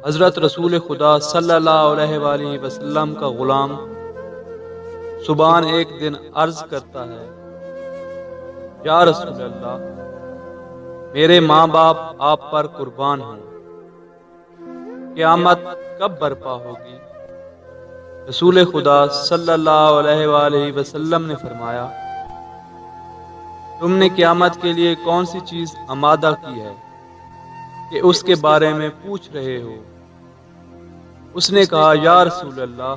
حضرت رسول خدا صلی اللہ علیہ وآلہ وسلم کا غلام سبحان ایک دن عرض کرتا ہے، یا رسول اللہ، میرے ماں باپ آپ پر قربان ہوں، قیامت کب برپا ہوگی؟ رسول خدا صلی اللہ علیہ وآلہ وسلم نے فرمایا، تم نے قیامت کے لیے کون سی چیز آمادہ کی ہے کہ اس کے بارے میں پوچھ رہے ہو؟ اس نے کہا، یا رسول اللہ،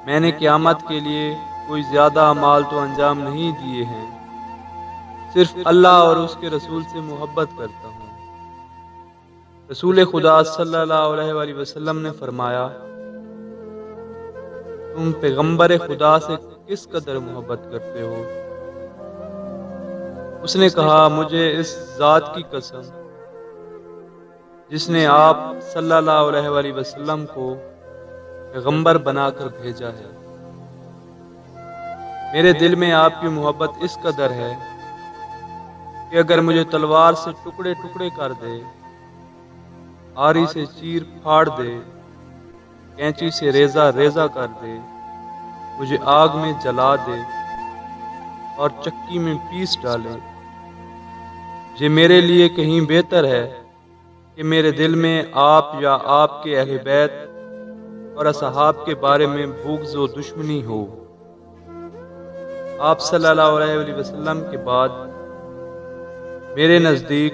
میں نے قیامت کے لیے کوئی زیادہ اعمال تو انجام نہیں دیے ہیں، صرف اللہ اور اس کے رسول سے محبت کرتا ہوں۔ رسول خدا صلی اللہ علیہ وآلہ وسلم نے فرمایا، تم پیغمبر خدا سے کس قدر محبت کرتے ہو؟ اس نے کہا، مجھے اس ذات کی قسم جس نے آپ صلی اللہ علیہ وآلہ وسلم کو پیغمبر بنا کر بھیجا ہے، میرے دل میں آپ کی محبت اس قدر ہے کہ اگر مجھے تلوار سے ٹکڑے ٹکڑے کر دے، آری سے چیر پھاڑ دے، کینچی سے ریزہ ریزہ کر دے، مجھے آگ میں جلا دے اور چکی میں پیس ڈالے، یہ میرے لیے کہیں بہتر ہے کہ میرے دل میں آپ یا آپ کے اہل بیت اور اصحاب کے بارے میں بغض و دشمنی ہو۔ آپ صلی اللہ علیہ وآلہ وسلم کے بعد میرے نزدیک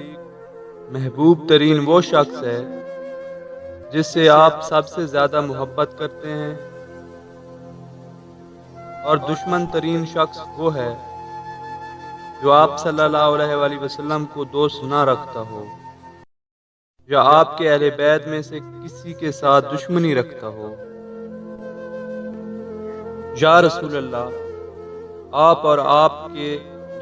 محبوب ترین وہ شخص ہے جس سے آپ سب سے زیادہ محبت کرتے ہیں، اور دشمن ترین شخص وہ ہے جو آپ صلی اللہ علیہ وآلہ وسلم کو دوست نہ رکھتا ہو یا آپ کے اہل بیت میں سے کسی کے ساتھ دشمنی رکھتا ہو۔ یا رسول اللہ، آپ اور آپ کے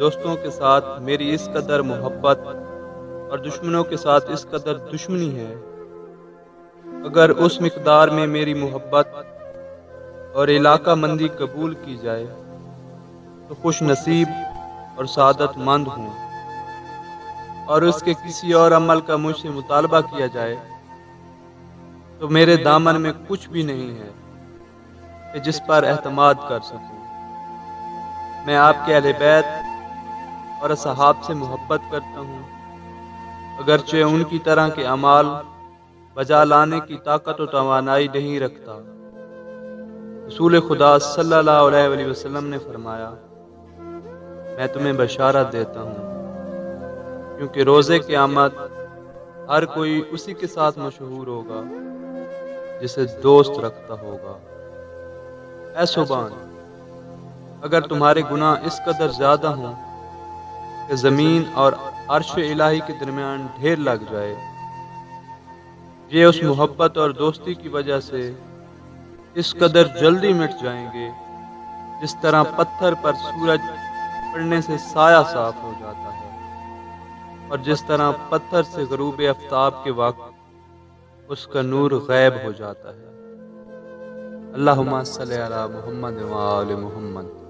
دوستوں کے ساتھ میری اس قدر محبت اور دشمنوں کے ساتھ اس قدر دشمنی ہے، اگر اس مقدار میں میری محبت اور علاقہ مندی قبول کی جائے تو خوش نصیب اور سعادت مند ہوں، اور اس کے کسی اور عمل کا مجھ سے مطالبہ کیا جائے تو میرے دامن میں کچھ بھی نہیں ہے کہ جس پر اعتماد کر سکوں۔ میں آپ کے اہل بیت اور اصحاب سے محبت کرتا ہوں، اگرچہ ان کی طرح کے اعمال بجا لانے کی طاقت و توانائی نہیں رکھتا۔ رسول خدا صلی اللہ علیہ وآلہ وسلم نے فرمایا، میں تمہیں بشارت دیتا ہوں، کیونکہ روز قیامت ہر کوئی اسی کے ساتھ مشہور ہوگا جسے دوست رکھتا ہوگا۔ اے سبحان، اگر تمہارے گناہ اس قدر زیادہ ہوں کہ زمین اور عرش الہی کے درمیان ڈھیر لگ جائے، یہ اس محبت اور دوستی کی وجہ سے اس قدر جلدی مٹ جائیں گے جس طرح پتھر پر سورج پڑنے سے سایہ صاف ہو جاتا ہے، اور جس طرح پتھر سے غروب آفتاب کے وقت اس کا نور غائب ہو جاتا ہے۔ اللہم صلی علی محمد و آل محمد۔